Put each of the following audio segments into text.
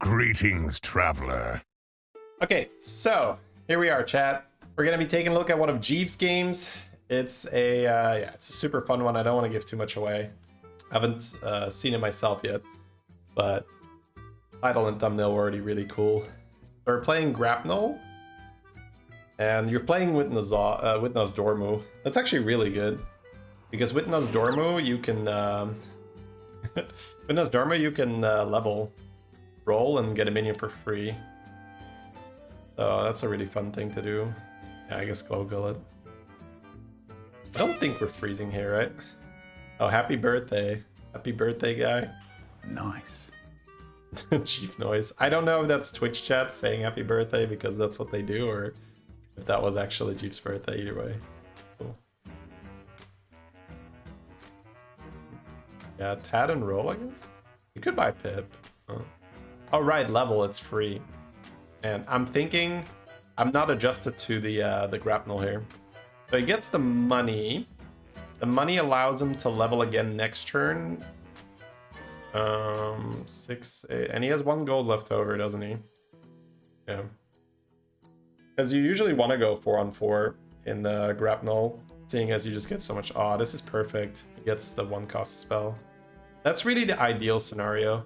Greetings, traveler. Okay, so here we are, chat. We're gonna be taking a look at one of Jeef's games. It's a it's a super fun one. I don't want to give too much away. I haven't seen it myself yet, but title and thumbnail were already really cool. So we're playing Grapnel, and you're playing with Witness Dormu. That's actually really good because Witness Dormu you can Witness Dormu you can level, roll, and get a minion for free. So that's a really fun thing to do. Yeah, I guess go it. I don't think we're freezing here, right? Oh, happy birthday. Happy birthday, guy. Nice. Chief noise. I don't know if that's Twitch chat saying happy birthday because that's what they do, or if that was actually Jeef's birthday. Either way. Cool. Yeah, Tad and roll, I guess. You could buy Pip. Oh, right, level, it's free. And I'm thinking I'm not adjusted to the grapnel here. So he gets the money. The money allows him to level again next turn. 6, 8, and he has 1 gold left over, doesn't he? Yeah. Because you usually want to go 4-on-4 in the grapnel, seeing as you just get so much. Oh, this is perfect. He gets the 1-cost spell. That's really the ideal scenario.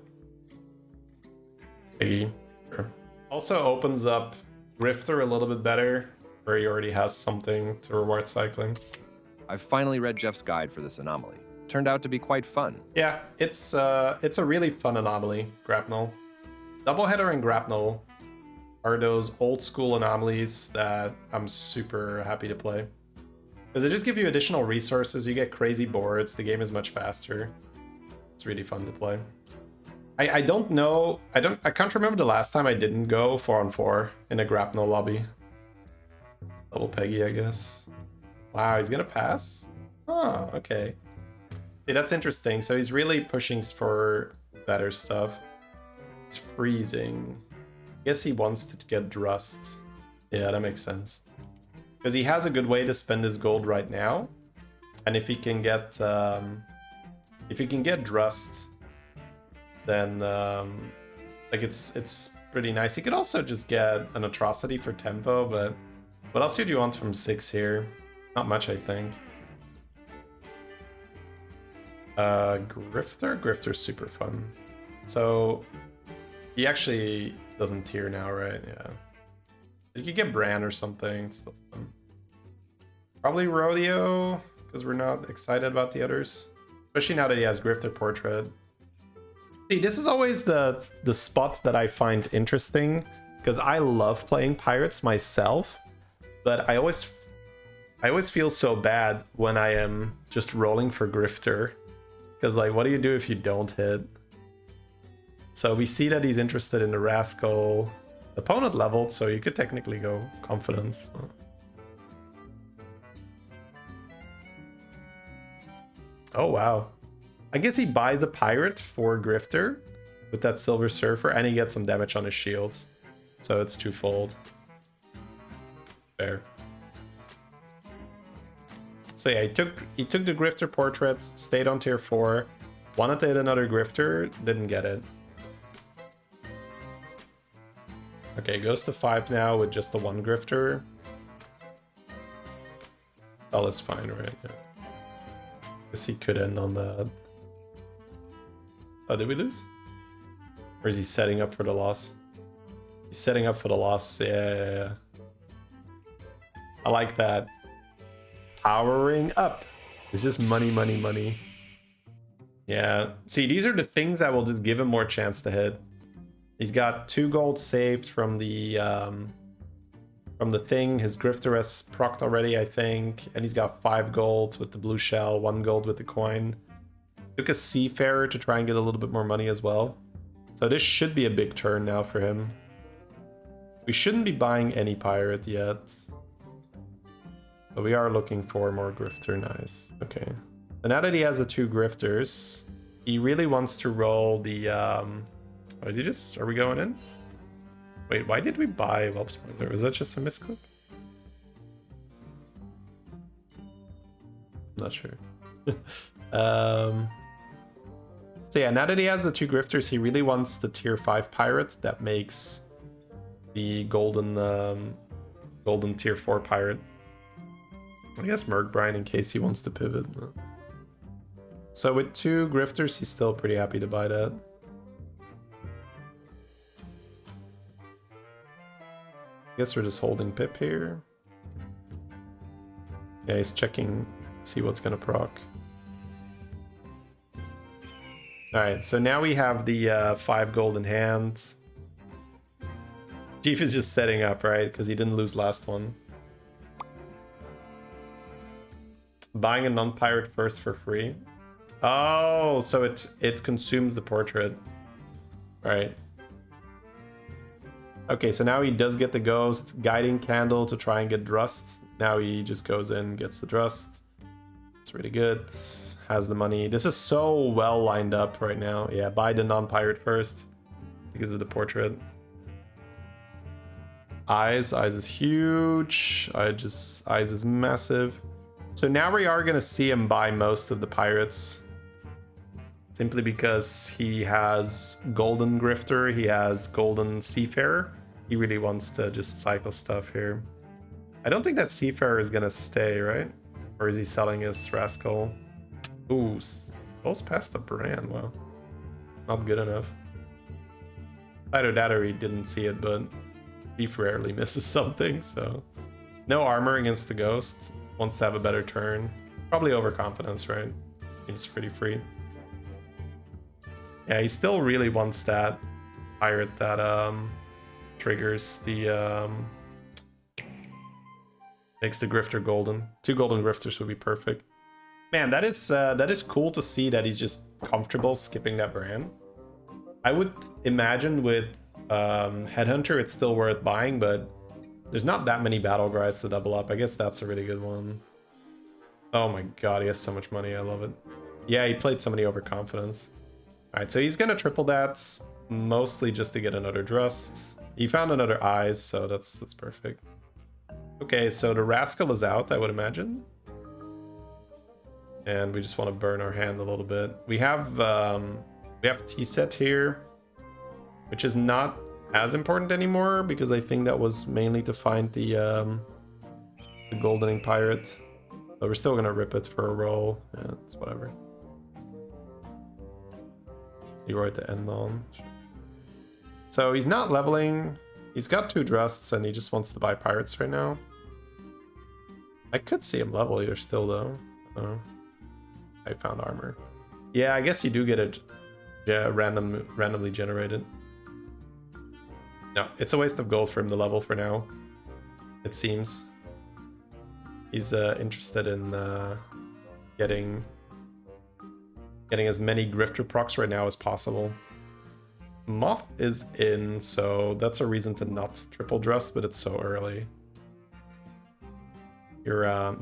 Maybe. Sure. Also opens up Grifter a little bit better, where he already has something to reward cycling. I've finally read Jeff's guide for this anomaly. Turned out to be quite fun. Yeah, it's a really fun anomaly, Grapnel. Doubleheader and Grapnel are those old school anomalies that I'm super happy to play. Because they just give you additional resources, you get crazy boards, the game is much faster. It's really fun to play. I don't know, I can't remember the last time I didn't go 4-on-4 in a Grapnel lobby. Double Peggy, I guess. Wow, he's gonna pass? Oh, okay. See, that's interesting. So he's really pushing for better stuff. It's freezing. I guess he wants to get Drust. Yeah, that makes sense. Because he has a good way to spend his gold right now. And if he can get Drust, then like it's pretty nice. He could also just get an Atrocity for tempo, but what else do you want from 6 here? Not much, I think. Grifter's super fun. So he actually doesn't tier now, right? Yeah. You could get Bran or something. It's still fun. Probably Rodeo, because we're not excited about the others. Especially now that he has Grifter Portrait. See, this is always the spot that I find interesting, because I love playing pirates myself, but I always feel so bad when I am just rolling for Grifter, because like, what do you do if you don't hit? So we see that he's interested in the Rascal. Opponent leveled, so you could technically go Confidence. Oh wow. I guess he buys the pirate for Grifter with that Silver Surfer, and he gets some damage on his shields. So it's twofold. Fair. So yeah, he took the Grifter portraits, stayed on tier 4, wanted to hit another Grifter, didn't get it. Okay, goes to 5 now with just the 1 Grifter. All is fine, right? Yeah. Guess he could end on that. Oh, did we lose? Or is he setting up for the loss? He's setting up for the loss. Yeah. I like that. Powering up. It's just money, money, money. Yeah. See, these are the things that will just give him more chance to hit. He's got 2 gold saved from the thing. His Grifter has procced already, I think. And he's got 5 gold with the blue shell, 1 gold with the coin. Took a Seafarer to try and get a little bit more money as well. So this should be a big turn now for him. We shouldn't be buying any pirate yet. But we are looking for more Grifter. Nice. Okay. So now that he has the 2 Grifters, he really wants to roll the... Oh, is he just... Are we going in? Wait, why did we buy Whelp Spoiler? Was that just a misclick? Not sure. So yeah, now that he has the 2 grifters, he really wants the tier 5 pirate that makes the golden golden tier 4 pirate. I guess Murkbrine in case he wants to pivot. So with 2 grifters, he's still pretty happy to buy that. I guess we're just holding Pip here. Yeah, he's checking, see what's gonna proc. Alright, so now we have the 5 golden hands. Jeef is just setting up, right? Because he didn't lose last one. Buying a non-pirate first for free. Oh, so it consumes the portrait. Right. Okay, so now he does get the ghost. Guiding candle to try and get Drust. Now he just goes in, gets the Drust. It's really good. Has the money. This is so well lined up right now. Yeah, buy the non-pirate first because of the portrait. Eyes is huge. Eyes is massive. So now we are gonna see him buy most of the pirates. Simply because he has Golden Grifter, he has Golden Seafarer. He really wants to just cycle stuff here. I don't think that Seafarer is gonna stay, right? Or is he selling his Rascal? Ooh, goes past the brand, wow. Not good enough. Either that or he didn't see it, but Jeef rarely misses something, so. No armor against the ghost. Wants to have a better turn. Probably overconfidence, right? Seems pretty free. Yeah, he still really wants that pirate that triggers the makes the Grifter golden. 2 golden Grifters would be perfect. Man, that is cool to see that he's just comfortable skipping that brand. I would imagine with Headhunter it's still worth buying, but there's not that many battle cries to double up. I guess that's a really good one. Oh my god, he has so much money. I love it. Yeah, he played somebody overconfidence. Alright, so he's gonna triple that, mostly just to get another Drust. He found another Eyes, so that's perfect. Okay, so the Rascal is out, I would imagine. And we just want to burn our hand a little bit. We have T-set here, which is not as important anymore because I think that was mainly to find the Goldening Pirate. But we're still gonna rip it for a roll. Yeah, it's whatever. You write the end on. So he's not leveling. He's got 2 Drusts and he just wants to buy pirates right now. I could see him level here still though. Oh, I found armor. Yeah, I guess you do get it randomly generated. No, it's a waste of gold for him to level for now. It seems. He's interested in getting as many Grifter procs right now as possible. Moth is in, so that's a reason to not triple Drust, but it's so early.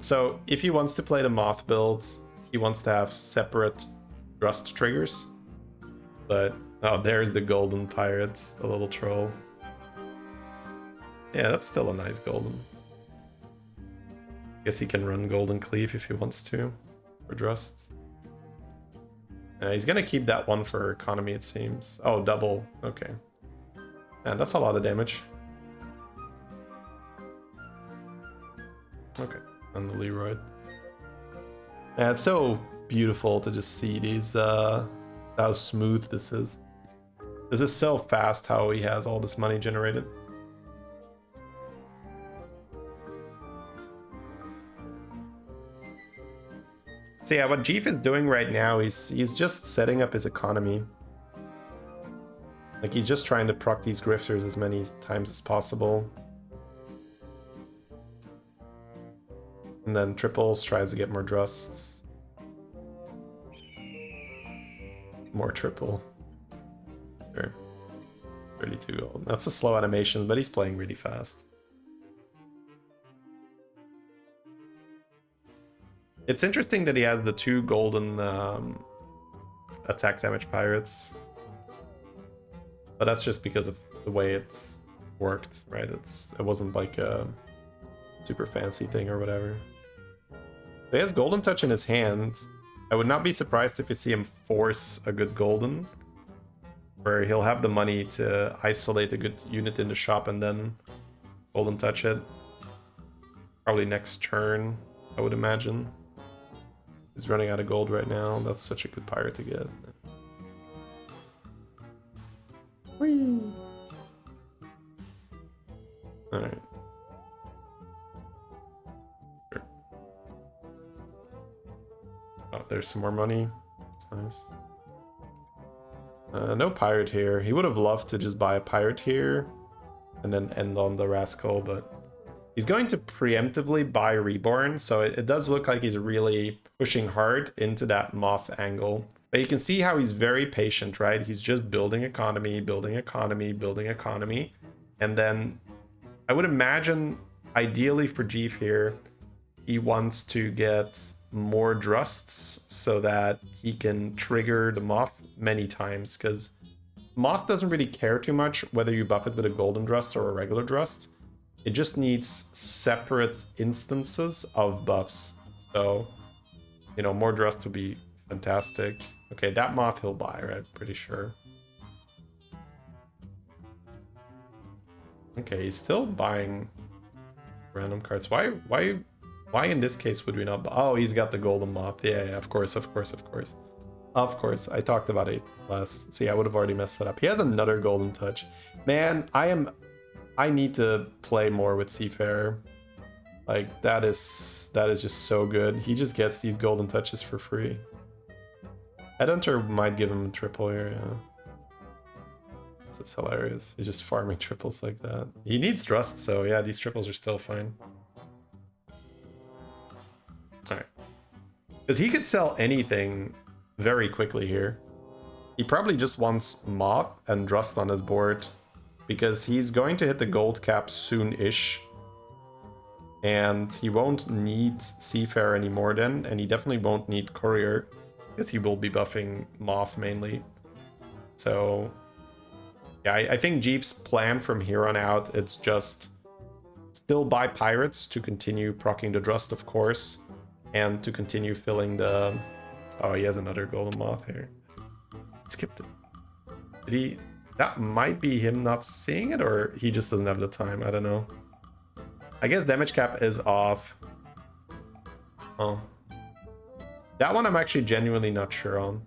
So if he wants to play the Moth builds, he wants to have separate Drust triggers. But, oh, there's the Golden Pirates, the little troll. Yeah, that's still a nice Golden. Guess he can run Golden Cleave if he wants to, for Drust. He's gonna keep that one for economy, it seems. Oh, double, okay. Man, that's a lot of damage. Okay, and the Leroy. Yeah, it's so beautiful to just see these, how smooth this is. This is so fast how he has all this money generated. So yeah, what Jeef is doing right now, he's just setting up his economy. Like, he's just trying to proc these Grifters as many times as possible. And then triples, tries to get more Drusts. More triple. Sure. 32 gold. That's a slow animation, but he's playing really fast. It's interesting that he has the 2 golden attack damage pirates. But that's just because of the way it's worked, right? It wasn't like a super fancy thing or whatever. He has Golden Touch in his hand. I would not be surprised if you see him force a good golden, where he'll have the money to isolate a good unit in the shop and then golden touch it. Probably next turn, I would imagine. He's running out of gold right now. That's such a good pirate to get. Whee! Alright. Sure. Oh, there's some more money. That's nice. No pirate here. He would have loved to just buy a pirate here and then end on the rascal, but he's going to preemptively buy Reborn, so it does look like he's really pushing hard into that moth angle. But you can see how he's very patient, right? He's just building economy, building economy, building economy. And then I would imagine, ideally for Jeef here, he wants to get more Drusts so that he can trigger the Moth many times, because Moth doesn't really care too much whether you buff it with a Golden Drust or a regular Drust. It just needs separate instances of buffs. So, you know, more Drust would be fantastic. Okay, that Moth he'll buy, right? Pretty sure. Okay, he's still buying random cards. Why in this case would we not buy? Oh, he's got the Golden Moth. Yeah, of course. Of course, I talked about it last. See, I would have already messed that up. He has another Golden Touch. Man, I need to play more with Seafarer. Like, that is just so good. He just gets these Golden Touches for free. Headhunter might give him a triple here, yeah. This is hilarious. He's just farming triples like that. He needs Drust, so yeah, these triples are still fine. Alright. Because he could sell anything very quickly here. He probably just wants Moth and Drust on his board, because he's going to hit the gold cap soon-ish. And he won't need Seafarer anymore then, and he definitely won't need Courier, because he will be buffing Moth mainly. So yeah, I think Jeef's plan from here on out, it's just still buy pirates to continue proccing the Drust, of course, and to continue filling the... Oh, he has another Golden Moth here. Skipped it. Did he... That might be him not seeing it, or he just doesn't have the time. I don't know. I guess damage cap is off. Oh. That one I'm actually genuinely not sure on.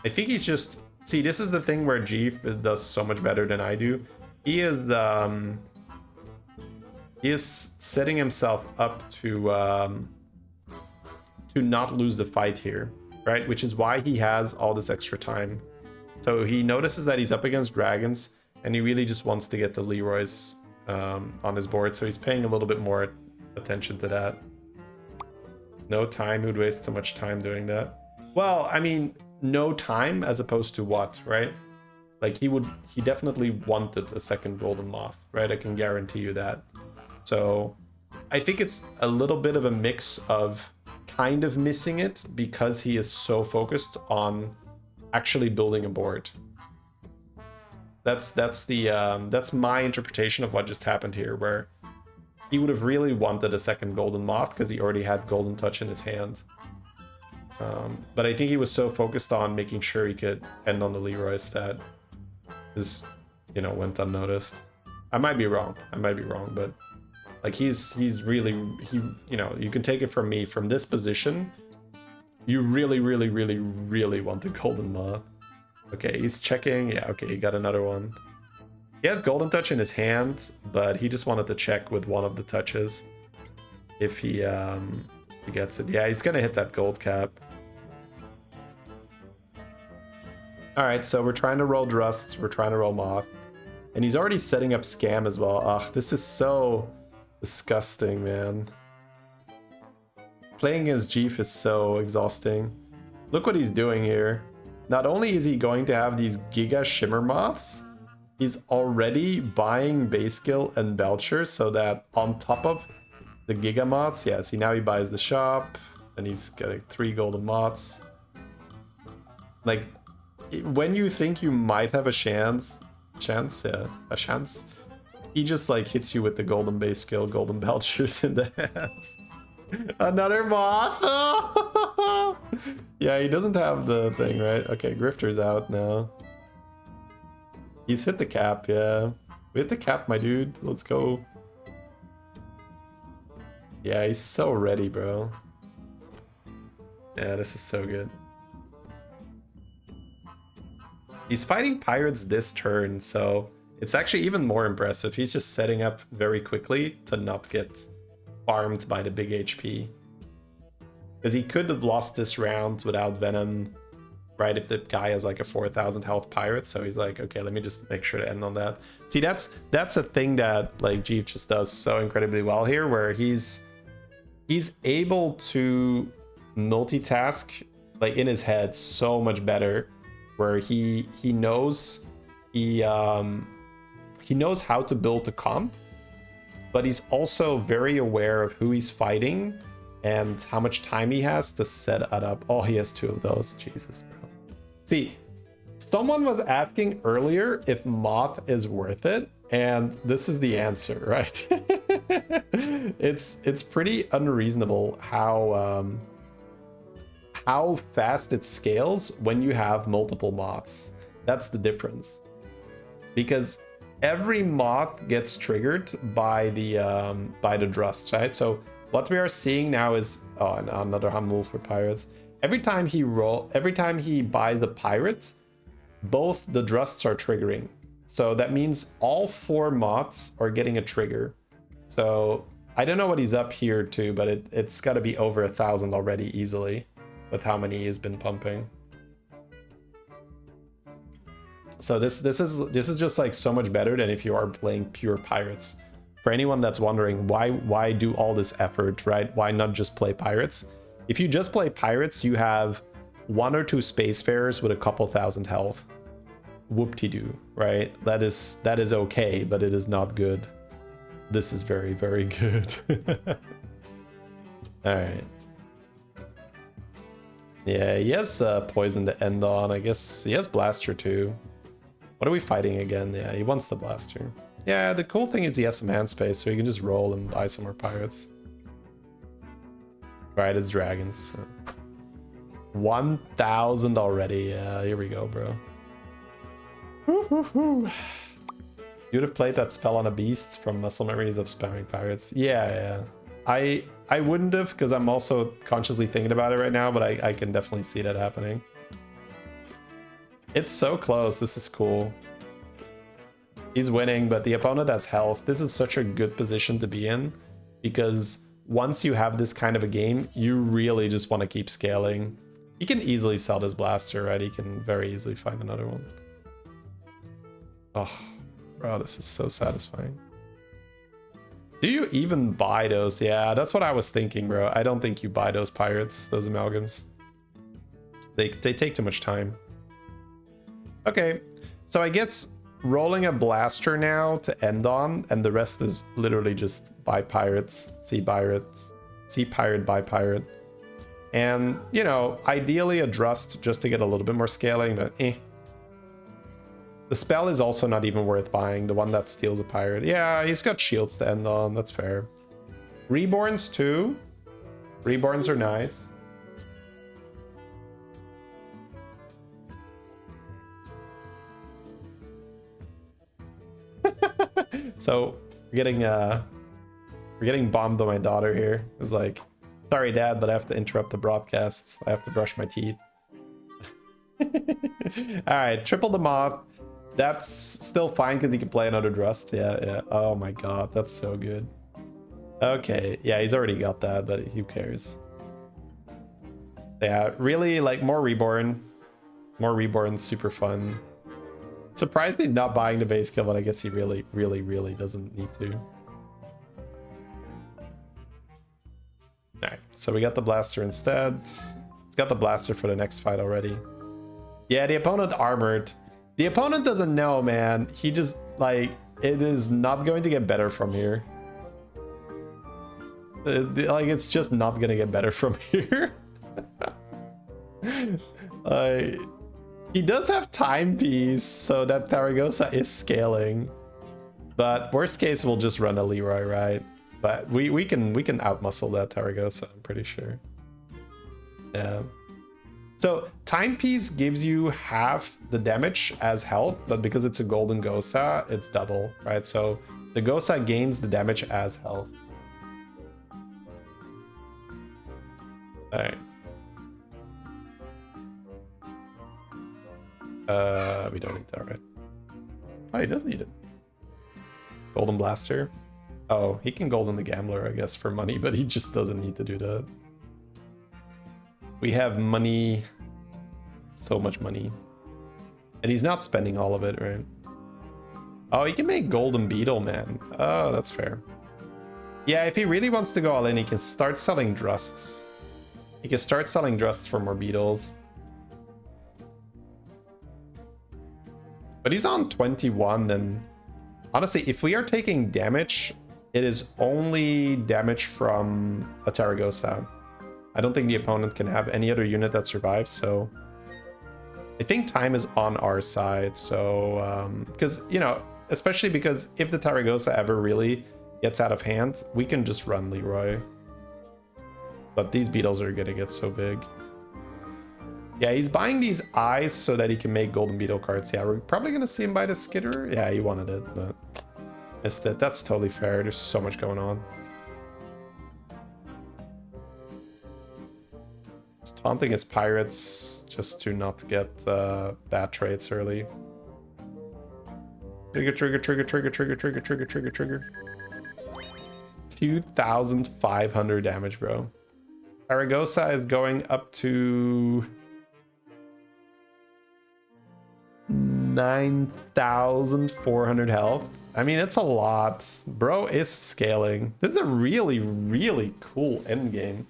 I think he's just... See, this is the thing where Jeef does so much better than I do. He is setting himself up to not lose the fight here, right? Which is why he has all this extra time. So he notices that he's up against dragons, and he really just wants to get the Leroy's on his board, so he's paying a little bit more attention to that. No time, he would waste so much time doing that. Well, I mean, no time as opposed to what, right? Like, he definitely wanted a second Golden Moth, right? I can guarantee you that. So I think it's a little bit of a mix of kind of missing it because he is so focused on actually building a board. That's my interpretation of what just happened here, where he would have really wanted a second Golden Moth because he already had Golden Touch in his hand. But I think he was so focused on making sure he could end on the Leroy's that this, you know, went unnoticed. I might be wrong, but like he's really, you know, you can take it from me, from this position, you really want the Golden Moth. Okay, he's checking. Yeah, okay, he got another one. He has Golden Touch in his hand, but he just wanted to check with one of the touches if he gets it. Yeah, he's gonna hit that gold cap. All right, so we're trying to roll Drust, we're trying to roll Moth, and he's already setting up Scam as well. Ugh, this is so disgusting, man. Playing as Jeef is so exhausting. Look what he's doing here. Not only is he going to have these Giga Shimmermoths, he's already buying base skill and Belcher, so that on top of the Giga Moths, yeah, see, now he buys the shop, and he's getting 3 Golden Moths. Like, when you think you might have a chance, he just like hits you with the Golden base skill, Golden Belchers in the hands. Another Moth! Yeah, he doesn't have the thing, right? Okay, Grifter's out now. He's hit the cap, yeah. We hit the cap, my dude. Let's go. Yeah, he's so ready, bro. Yeah, this is so good. He's fighting pirates this turn, so it's actually even more impressive. He's just setting up very quickly to not get farmed by the big HP. Because he could have lost this round without Venom, right? If the guy has like a 4,000 health pirate, so he's like, okay, let me just make sure to end on that. See, that's a thing that like Jeef just does so incredibly well here, where he's able to multitask like in his head so much better, where he knows he knows how to build a comp, but he's also very aware of who he's fighting and how much time he has to set it up. Oh, he has 2 of those. Jesus, bro. See, someone was asking earlier if Moth is worth it, and this is the answer, right? It's pretty unreasonable how fast it scales when you have multiple moths. That's the difference. Because every moth gets triggered by the Drust, right? So what we are seeing now is another Humble for pirates. Every time he buys a pirate, both the Drusts are triggering. So that means all 4 moths are getting a trigger. So I don't know what he's up here to, but it's got to be over 1,000 already easily with how many he's been pumping. So this is just like so much better than if you are playing pure pirates. For anyone that's wondering why do all this effort, right? Why not just play pirates? If you just play pirates, you have 1 or 2 spacefarers with a couple thousand health. Whoop-de-doo, right? That is okay, but it is not good. This is very, very good. All right. Yeah, he has poison to end on. I guess he has blaster too. What are we fighting again? Yeah, he wants the blaster. Yeah, the cool thing is he has some hand space, so he can just roll and buy some more pirates. Right, it's dragons. 1,000 already. Yeah, here we go, bro. You would have played that spell on a beast from Muscle Memories of Spamming Pirates. Yeah. I wouldn't have, because I'm also consciously thinking about it right now, but I can definitely see that happening. It's so close. This is cool. He's winning, but the opponent has health. This is such a good position to be in, because once you have this kind of a game, you really just want to keep scaling. He can easily sell this blaster, right? He can very easily find another one. Oh, bro, this is so satisfying. Do you even buy those? Yeah, that's what I was thinking, bro. I don't think you buy those pirates, those amalgams. They take too much time. Okay, so I guess rolling a blaster now to end on, and the rest is literally just buy pirates, see pirates, see pirate, buy pirate. And, you know, ideally a Drust just to get a little bit more scaling, but eh. The spell is also not even worth buying, the one that steals a pirate. Yeah, he's got shields to end on, that's fair. Reborns too. Reborns are nice. So we're getting bombed by my daughter here. It's like, sorry dad, but I have to interrupt the broadcasts. I have to brush my teeth. Alright, triple the moth. That's still fine because he can play another Drust. Yeah. Oh my god, that's so good. Okay, yeah, he's already got that, but who cares? Yeah, really, like, more Reborn. More Reborn's super fun. Surprised he's not buying the base kill, but I guess he really doesn't need to. Alright, so we got the blaster instead. He's got the blaster for the next fight already. Yeah, the opponent armored. The opponent doesn't know, man. He just, like, it is not going to get better from here. Like, it's just not gonna get better from here. He does have time piece, so that Taragosa is scaling. But worst case, we'll just run a Leroy, right? But we can outmuscle that Taragosa, I'm pretty sure. Yeah. So timepiece gives you half the damage as health, but because it's a golden Gosa, it's double, right? So the Gosa gains the damage as health. All right. We don't need that, right? Oh, he does need it. Golden Blaster. Oh, he can Golden the Gambler, I guess, for money, but he just doesn't need to do that. We have money. So much money. And he's not spending all of it, right? Oh, he can make Golden Beetle, man. Oh, that's fair. Yeah, if he really wants to go all in, he can start selling Drusts. He can start selling Drusts for more Beetles. But he's on 21, and honestly, if we are taking damage, it is only damage from a Taragosa. I don't think the opponent can have any other unit that survives, so I think time is on our side. So, because, you know, especially because if the Taragosa ever really gets out of hand, we can just run Leroy. But these Beetles are gonna get so big. Yeah, he's buying these eyes so that he can make Golden Beetle cards. Yeah, we're probably gonna see him buy the Skitter. Yeah, he wanted it, but missed it. That's totally fair. There's so much going on. He's taunting his pirates just to not get bad traits early. Trigger, trigger, trigger, trigger, trigger, trigger, trigger, trigger, trigger. 2,500 damage, bro. Taragosa is going up to 9,400 health. I mean, it's a lot. Bro is scaling. This is a really, really cool end game.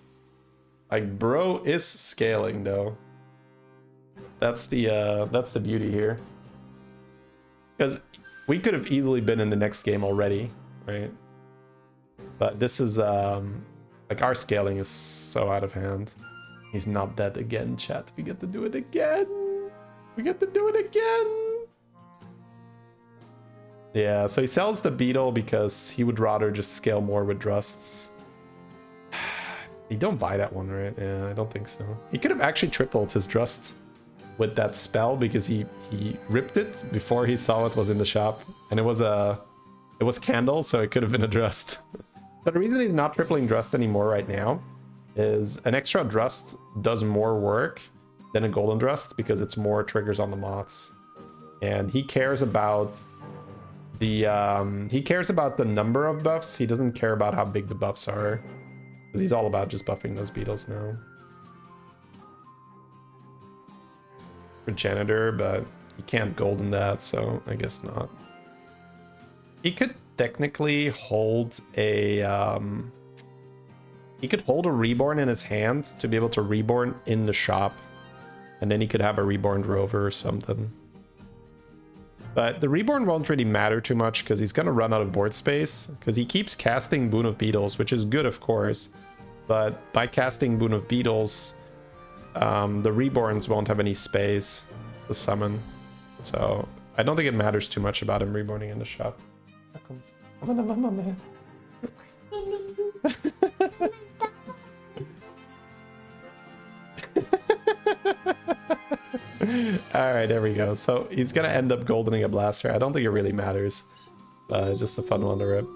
Like, bro is scaling, though. That's the beauty here. Because we could have easily been in the next game already, right? But this is like, our scaling is so out of hand. He's not dead again, chat. We get to do it again. We get to do it again. Yeah, so he sells the Beetle because he would rather just scale more with Drusts. You don't buy that one, right? Yeah, I don't think so. He could have actually tripled his Drust with that spell because he ripped it before he saw it was in the shop. And it was Candle, so it could have been a Drust. So the reason he's not tripling Drust anymore right now is an extra Drust does more work than a Golden Drust because it's more triggers on the moths. And he cares about the number of buffs. He doesn't care about how big the buffs are. Because he's all about just buffing those Beetles now. For Janitor, but he can't Golden that, so I guess not. He could technically hold a Reborn in his hand to be able to Reborn in the shop, and then he could have a Reborn Rover or something. But the Reborn won't really matter too much because he's gonna run out of board space because he keeps casting Boon of Beetles, which is good, of course, but by casting Boon of Beetles, the Reborns won't have any space to summon, so I don't think it matters too much about him Reborning in the shop. Man. All right, there we go. So he's gonna end up goldening a blaster. I don't think it really matters. It's just a fun one to rip.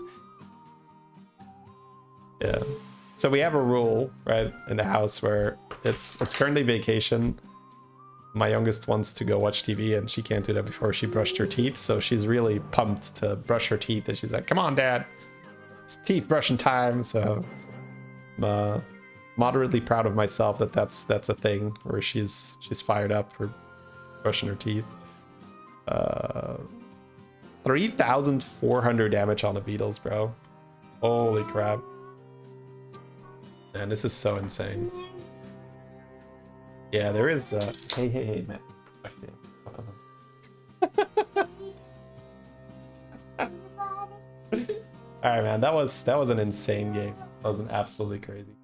Yeah. So we have a rule, right, in the house where it's currently vacation. My youngest wants to go watch TV, and she can't do that before she brushed her teeth. So she's really pumped to brush her teeth, and she's like, "Come on, Dad, it's teeth brushing time." So I'm moderately proud of myself that that's a thing where she's fired up for brushing her teeth. 3,400 damage on the Beetles, bro. Holy crap. Man, this is so insane. Yeah, there is hey, man. Alright, man, that was an insane game. That was an absolutely crazy.